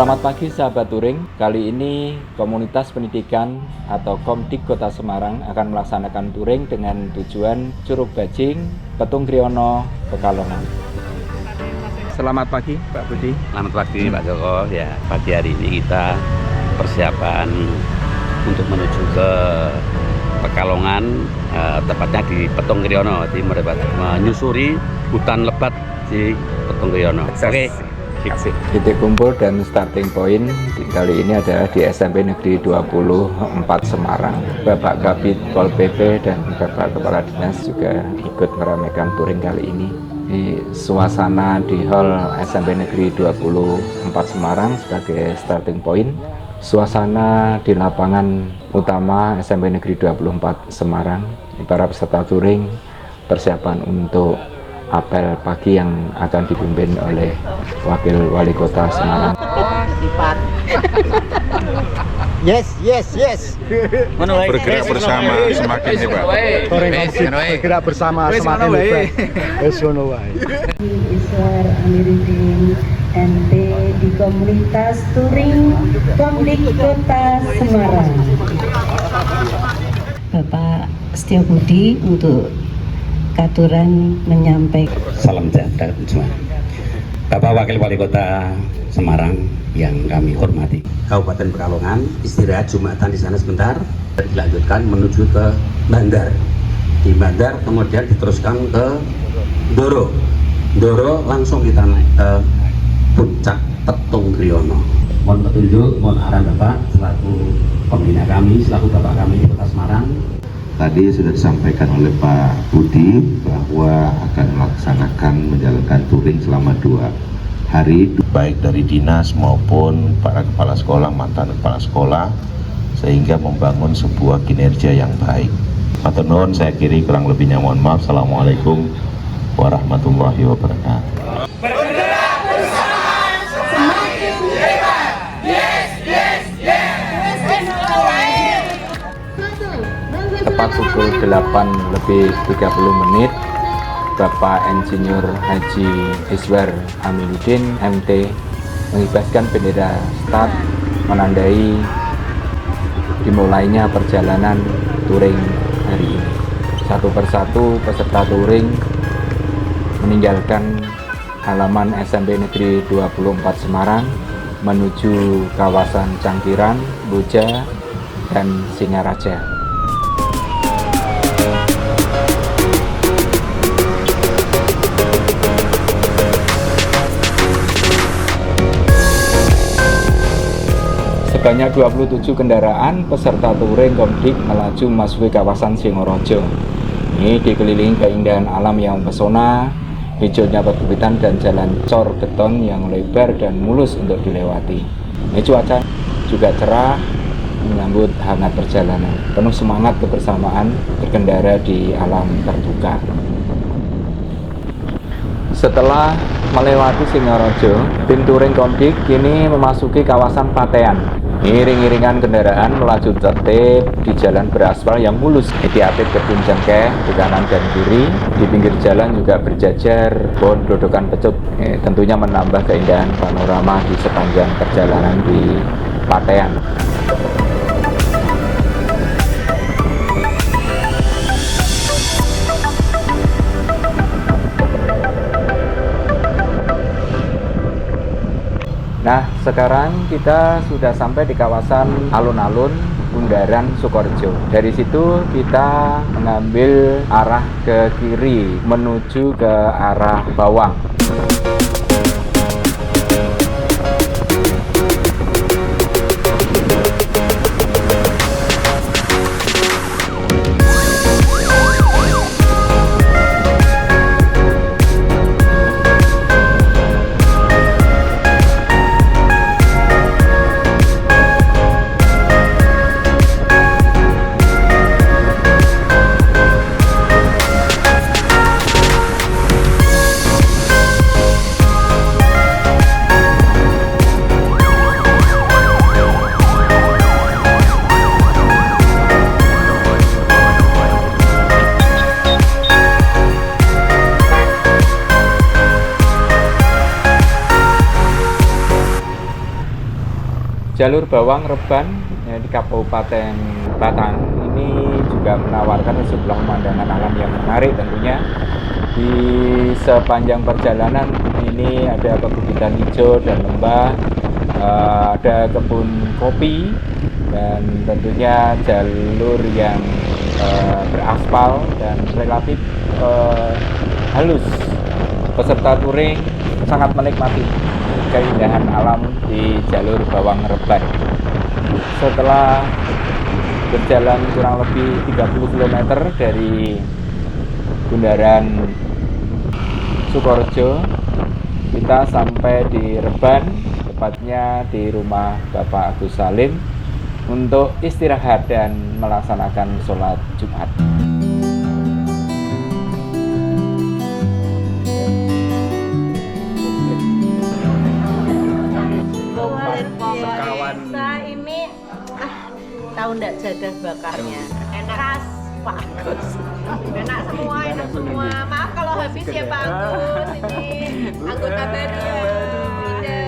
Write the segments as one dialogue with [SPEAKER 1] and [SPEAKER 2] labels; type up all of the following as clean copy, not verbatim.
[SPEAKER 1] Selamat pagi sahabat touring. Kali ini Komunitas Pendidikan atau Komdik Kota Semarang akan melaksanakan touring dengan tujuan Curug Bajing, Petung Kriono, Pekalongan. Selamat pagi Pak Budi.
[SPEAKER 2] Selamat pagi Pak Joko. Ya, pagi hari ini kita persiapan untuk menuju ke Pekalongan, tepatnya di Petung Kriono, di menyusuri hutan lebat di Petung Kriono. Oke.
[SPEAKER 1] Titik kumpul dan starting point kali ini adalah di SMP Negeri 24 Semarang. Bapak Kabid Pol PP dan Bapak Kepala Dinas juga ikut meramaikan touring kali ini. Di suasana di Hall SMP Negeri 24 Semarang sebagai starting point. Suasana di lapangan utama SMP Negeri 24 Semarang. Para peserta touring persiapan untuk apel pagi yang akan dipimpin oleh Wakil Wali Kota Semarang.
[SPEAKER 3] Sifat. Yes.
[SPEAKER 4] Bergerak bersama semakin hebat.
[SPEAKER 3] Bergerak bersama semakin hebat. Esono wae.
[SPEAKER 5] Iswar Amiruddin MT di Komunitas Touring Komdik Kota Semarang. Bapak Setiobudi untuk Katuran menyampaikan
[SPEAKER 2] Salam sejahtera semua. Bapak Wakil Wali Kota Semarang yang kami hormati, Kabupaten Pekalongan istirahat Jumatan di sana sebentar dan dilanjutkan menuju ke Bandar. Di Bandar kemudian diteruskan ke Ndoro. Ndoro langsung kita naik ke Puncak Petung Kriono. Mohon petunjuk, mohon arahan Bapak selaku pembina kami, selaku Bapak kami di Kota Semarang.
[SPEAKER 4] Tadi sudah disampaikan oleh Pak Budi bahwa akan melaksanakan menjalankan touring selama 2 hari, baik dari dinas maupun para kepala sekolah, mantan kepala sekolah, sehingga membangun sebuah kinerja yang baik. Matur nuwun, saya kiri kurang lebihnya mohon maaf. Assalamualaikum warahmatullahi wabarakatuh.
[SPEAKER 1] Tepat pukul 8:30 Bapak Insinyur Haji Iswar Amiruddin MT mengibarkan bendera start menandai dimulainya perjalanan touring hari ini. Satu persatu peserta touring meninggalkan halaman SMP Negeri 24 Semarang menuju kawasan Cangkiran, Boja, dan Singaraja. Sebanyak 27 kendaraan peserta touring Komdik melaju memasuki kawasan Singaraja. Ini dikelilingi keindahan alam yang pesona, hijaunya perbukitan dan jalan cor beton yang lebar dan mulus untuk dilewati. Ini cuaca juga cerah menyambut hangat perjalanan, penuh semangat kebersamaan berkendara di alam terbuka. Setelah melewati Singaraja, tim touring Komdik kini memasuki kawasan Patean. Iring-iringan kendaraan melaju tertib di jalan beraspal yang mulus. Diapit kebun cengkeh di kanan dan kiri. Di pinggir jalan juga berjajar pohon grodokan pecut. Tentunya menambah keindahan panorama di sepanjang perjalanan di Patean. Nah, sekarang kita sudah sampai di kawasan alun-alun Bundaran Sukorejo. Dari situ kita mengambil arah ke kiri menuju ke arah Bawang. Jalur Bawang Reban di Kabupaten Batang ini juga menawarkan sejumlah pemandangan alam yang menarik tentunya. Di sepanjang perjalanan ini ada perbukitan hijau dan lembah, ada kebun kopi, dan tentunya jalur yang beraspal dan relatif halus. Peserta touring sangat menikmati keindahan alam di jalur Bawang Reban. Setelah berjalan kurang lebih 30 km dari Bundaran Sukorejo, kita sampai di Reban, tepatnya di rumah Bapak Agus Salim untuk istirahat dan melaksanakan sholat Jumat.
[SPEAKER 6] Ini tahu ndak jadah bakarnya enak khas Pak Agus, enak semua. Maaf kalau habis ya Pak Agus, ini anggota baru ya.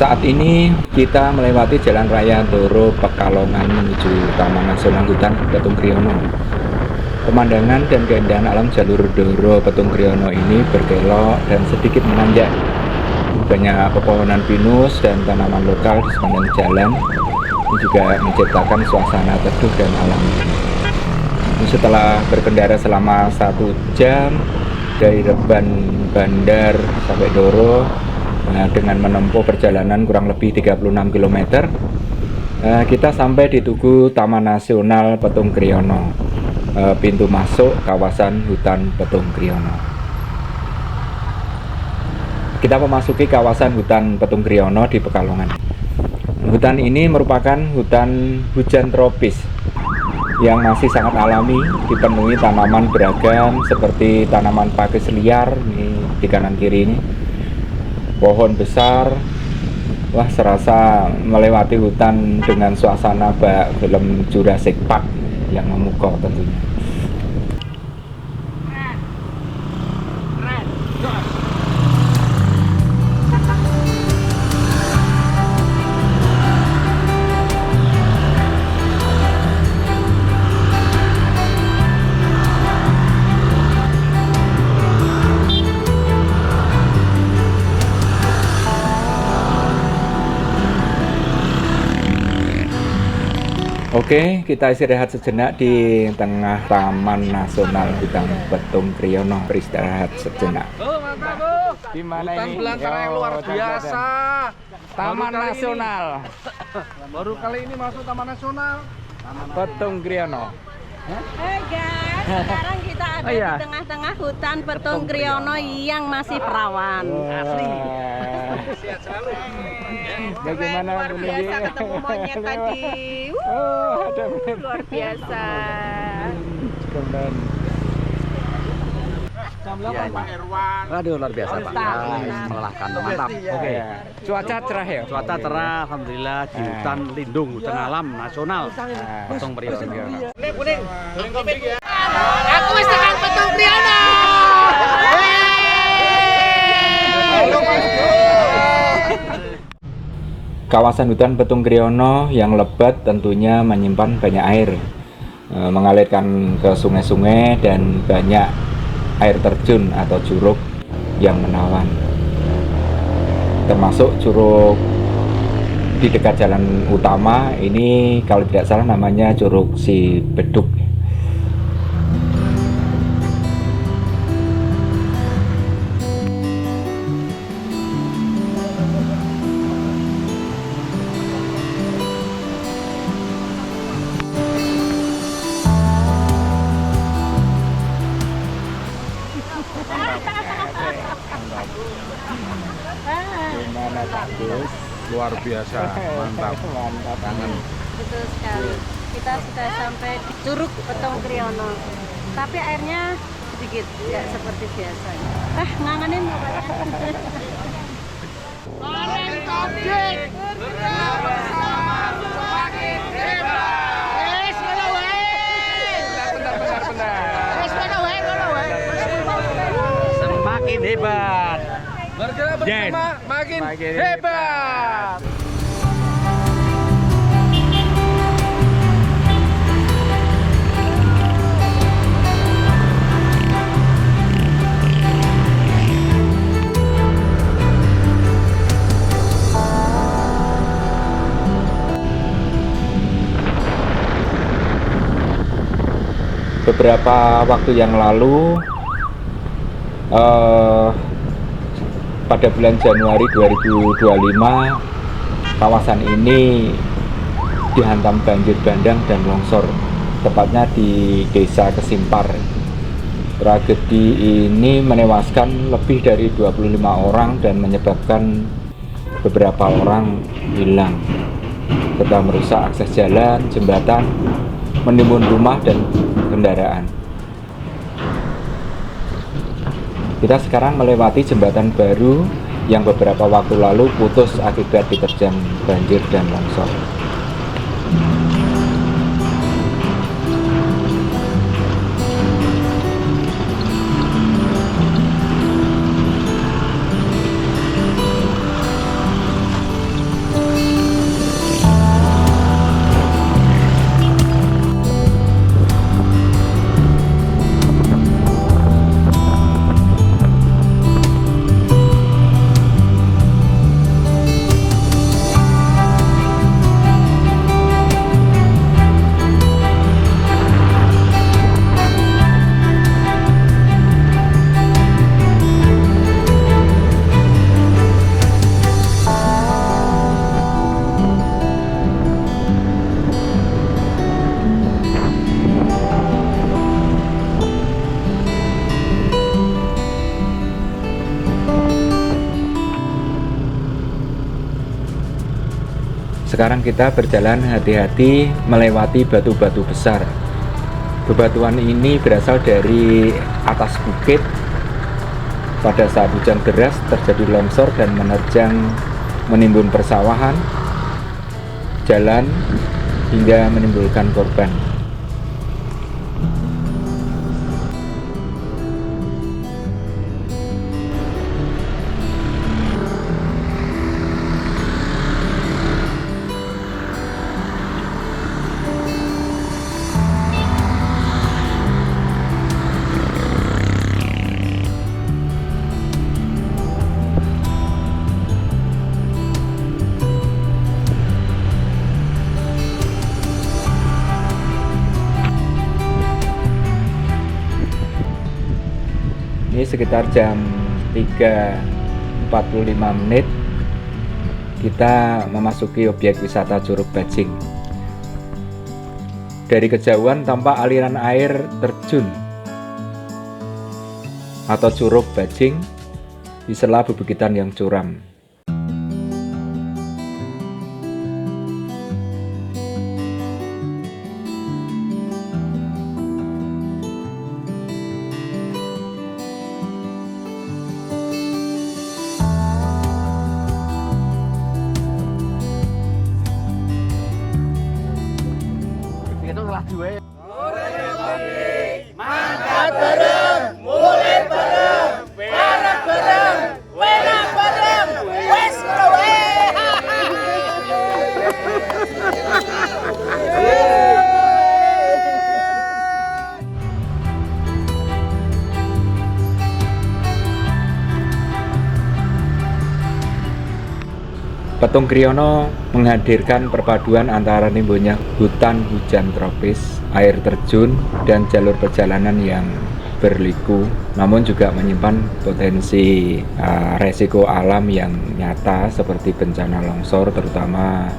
[SPEAKER 1] Saat ini kita melewati Jalan Raya Doro Pekalongan menuju Taman Nasional Hutan Petung Kriono. Pemandangan dan keindahan alam jalur Doro Petung Kriono ini berkelok dan sedikit menanjak. Banyak pepohonan pinus dan tanaman lokal di sepanjang jalan. Ini juga menciptakan suasana teduh dan alami. Setelah berkendara selama 1 jam dari Reban Bandar sampai Doro, dengan menempuh perjalanan kurang lebih 36 km, kita sampai di Tugu Taman Nasional Petung Kriono, pintu masuk kawasan hutan Petung Kriono. Kita memasuki kawasan hutan Petung Kriono di Pekalongan. Hutan ini merupakan hutan hujan tropis yang masih sangat alami, dipenuhi tanaman beragam seperti tanaman pakis liar ini di kanan kiri ini, pohon besar. Wah, serasa melewati hutan dengan suasana film Jurassic Park yang memukau tentunya. Oke, kita istirahat sejenak di tengah Taman Nasional Hutan Petung Kriono. Beristirahat sejenak. Di mana ini?
[SPEAKER 7] Belantara yang luar biasa.
[SPEAKER 1] Taman Nasional.
[SPEAKER 7] Baru kali ini masuk Taman Nasional.
[SPEAKER 1] Petung Kriono.
[SPEAKER 6] Hai guys, sekarang kita ada di tengah-tengah hutan Petung Kriono yang masih perawan. Asli.
[SPEAKER 7] Sehat selalu.
[SPEAKER 1] Bagaimana
[SPEAKER 6] luar biasa ketemu monyet tadi.
[SPEAKER 1] Ada
[SPEAKER 6] Luar biasa.
[SPEAKER 1] Kembali.
[SPEAKER 7] Pak Erwan.
[SPEAKER 2] Aduh, luar biasa Pak. Melelahkan, mantap. Oke.
[SPEAKER 1] Cuaca cerah ya?
[SPEAKER 2] Cuaca cerah, alhamdulillah di hutan lindung, hutan alam nasional Petung Kriono.
[SPEAKER 7] Kuning kopi ya.
[SPEAKER 6] Aku wis tekan Petung Kriono.
[SPEAKER 1] Kawasan hutan Petung Kriono yang lebat tentunya menyimpan banyak air. mengalirkan ke sungai-sungai dan banyak air terjun atau curug yang menawan, termasuk curug di dekat jalan utama ini, kalau tidak salah namanya Curug Si Beduk. Gimana bagus?
[SPEAKER 7] Luar biasa, mantap.
[SPEAKER 1] Mantap.
[SPEAKER 7] Kangen.
[SPEAKER 5] Betul sekali. Kita sudah sampai di Curug Petong Kriyono. Tapi airnya sedikit, tidak seperti biasanya. Ngangenin pokoknya.
[SPEAKER 7] Paling Kodik bergerak bersama semakin hebat. Wes ngono wae. Benar. Wes ngono wae.
[SPEAKER 2] Semakin hebat.
[SPEAKER 7] Bergerak bersama makin hebat.
[SPEAKER 1] Beberapa waktu yang lalu, pada bulan Januari 2025, kawasan ini dihantam banjir bandang dan longsor, tepatnya di Desa Kesimpar. Tragedi ini menewaskan lebih dari 25 orang dan menyebabkan beberapa orang hilang, serta merusak akses jalan, jembatan, menimbun rumah dan kendaraan. Kita sekarang melewati jembatan baru yang beberapa waktu lalu putus akibat diterjang banjir dan longsor. Sekarang kita berjalan hati-hati melewati batu-batu besar. Bebatuan ini berasal dari atas bukit. Pada saat hujan deras terjadi longsor dan menerjang menimbun persawahan, jalan, hingga menimbulkan korban. Ini sekitar jam 3.45 menit kita memasuki objek wisata Curug Bajing. Dari kejauhan tampak aliran air terjun atau Curug Bajing di sela bebukitan yang curam.
[SPEAKER 7] Mangkat bareng, mulai bareng, perak bareng, wenak bareng.
[SPEAKER 1] Petung Kriono menghadirkan perpaduan antara rimbunnya hutan hujan tropis, air terjun, dan jalur perjalanan yang berliku, namun juga menyimpan potensi resiko alam yang nyata seperti bencana longsor, terutama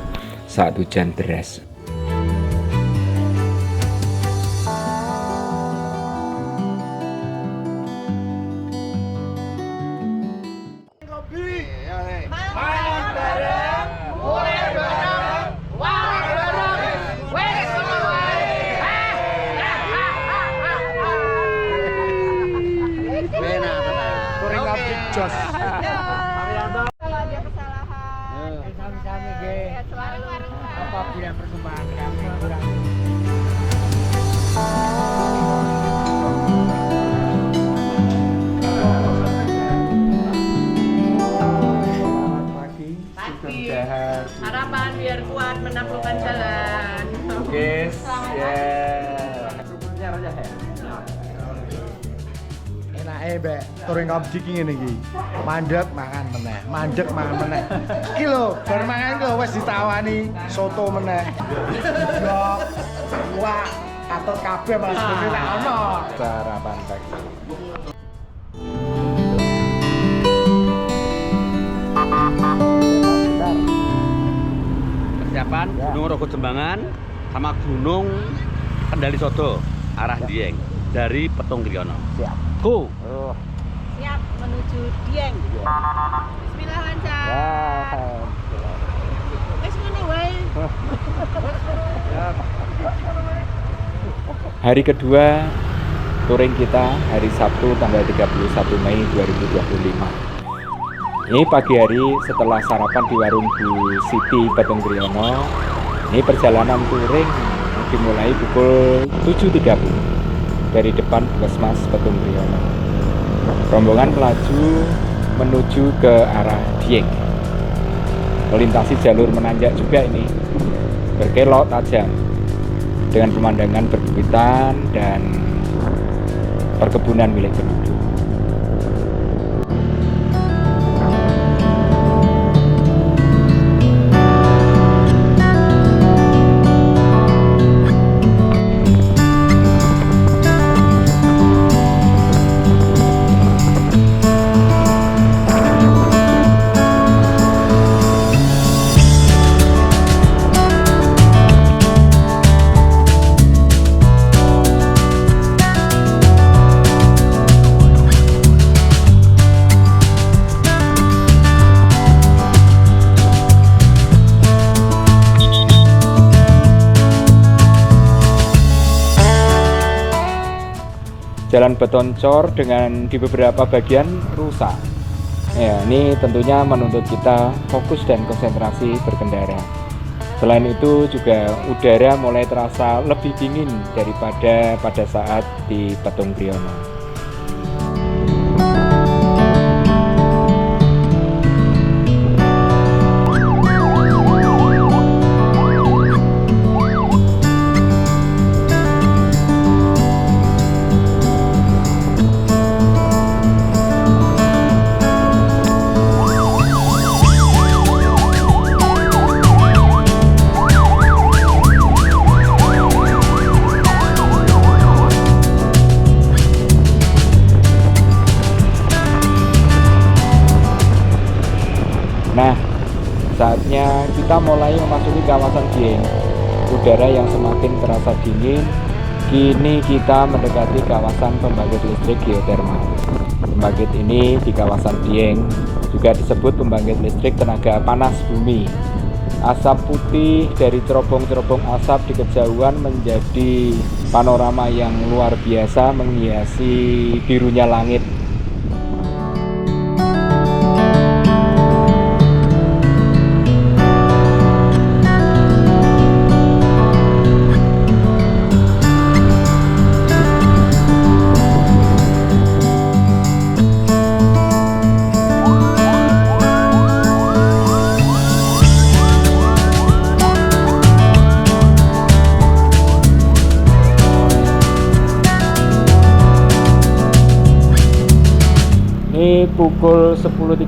[SPEAKER 1] saat hujan deras.
[SPEAKER 3] Touring Objek Jos.
[SPEAKER 6] Kalau ada kesalahan,
[SPEAKER 3] Apabila perkembangan kami kurang
[SPEAKER 6] harapan biar kuat menaklukkan jalan.
[SPEAKER 1] Guys, ya.
[SPEAKER 3] enake mbek touring objek ngene iki. Mandek mangan meneh, mandek mangan meneh. Iki lho, bar mangan iki lho wis ditawani soto meneh. Yo, wah, katut kabeh malah sebenarnya tak ono.
[SPEAKER 1] Sarapan pagi.
[SPEAKER 2] Persiapan Gunung Rogo Jembangan sama Gunung Kendali Sodo arah Dieng dari Petung Kriono.
[SPEAKER 1] Siap.
[SPEAKER 2] Go.
[SPEAKER 6] Siap menuju Dieng. Bismillah lancar. Wes ngene wae.
[SPEAKER 1] Hari kedua touring kita hari Sabtu tanggal 31 Mei 2025. Ini pagi hari setelah sarapan di warung Bu Siti Petung Kriono. Ini perjalanan touring dimulai pukul 7.30 dari depan Puskesmas Petung Kriono. Rombongan melaju menuju ke arah Dieng. Melintasi jalur menanjak juga ini, berkelok tajam dengan pemandangan perbukitan dan perkebunan milik penduduk. Jalan beton cor dengan di beberapa bagian rusak. Ya, ini tentunya menuntut kita fokus dan konsentrasi berkendara. Selain itu juga udara mulai terasa lebih dingin daripada pada saat di Petung Kriono. Nah, saatnya kita mulai memasuki kawasan Dieng. Udara yang semakin terasa dingin. Kini kita mendekati kawasan pembangkit listrik geotermal. Pembangkit ini di kawasan Dieng juga disebut pembangkit listrik tenaga panas bumi. Asap putih dari cerobong-cerobong asap di kejauhan menjadi panorama yang luar biasa menghiasi birunya langit. Ini pukul 10.30,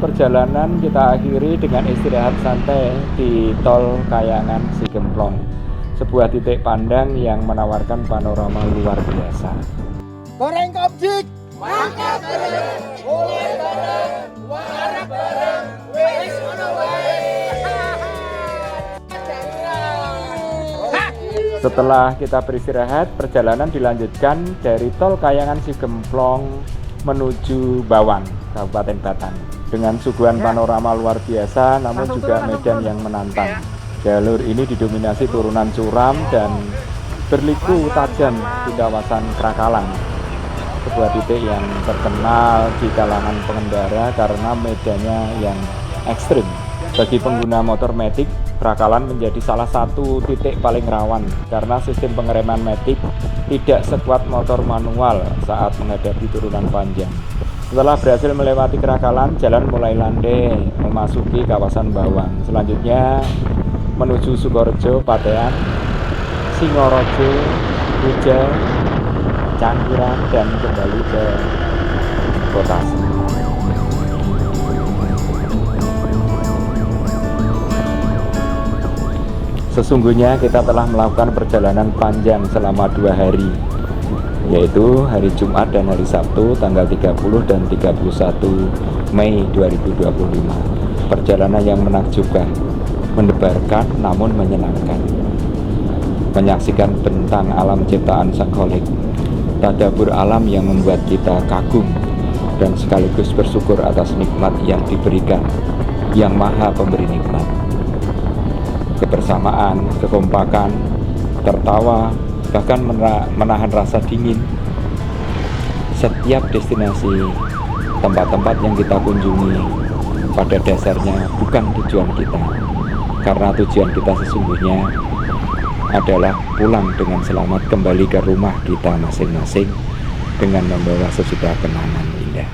[SPEAKER 1] perjalanan kita akhiri dengan istirahat santai di Tol Kayangan Sigemplong, sebuah titik pandang yang menawarkan panorama luar biasa.
[SPEAKER 3] Goreng Kopjik.
[SPEAKER 7] Mangkat bareng, mulai bareng, warap bareng, wis ngono wae.
[SPEAKER 1] Setelah kita beristirahat, perjalanan dilanjutkan dari Tol Kayangan Sigemplong menuju Bawang, Kabupaten Batang, dengan suguhan panorama luar biasa namun juga medan yang menantang. Jalur ini didominasi turunan curam dan berliku tajam di kawasan Krakalan, sebuah titik yang terkenal di kalangan pengendara karena medannya yang ekstrim. Bagi pengguna motor matic, Krakalan menjadi salah satu titik paling rawan karena sistem pengereman matic tidak sekuat motor manual saat menghadapi turunan panjang. Setelah berhasil melewati Krakalan, jalan mulai landai memasuki kawasan Bawang. Selanjutnya menuju Sukorejo, Patean, Singorojo, Bujal, Canggiran, dan kembali ke kota Semarang. Sesungguhnya kita telah melakukan perjalanan panjang selama 2 hari, yaitu hari Jumat dan hari Sabtu tanggal 30 dan 31 Mei 2025. Perjalanan yang menakjubkan, mendebarkan namun menyenangkan. Menyaksikan bentang alam ciptaan Sang Kholik, tadabur alam yang membuat kita kagum dan sekaligus bersyukur atas nikmat yang diberikan Yang Maha Pemberi Nikmat. Kebersamaan, kekompakan, tertawa, bahkan menahan rasa dingin. Setiap destinasi, tempat-tempat yang kita kunjungi pada dasarnya bukan tujuan kita, karena tujuan kita sesungguhnya adalah pulang dengan selamat kembali ke rumah kita masing-masing dengan membawa sejuta kenangan indah.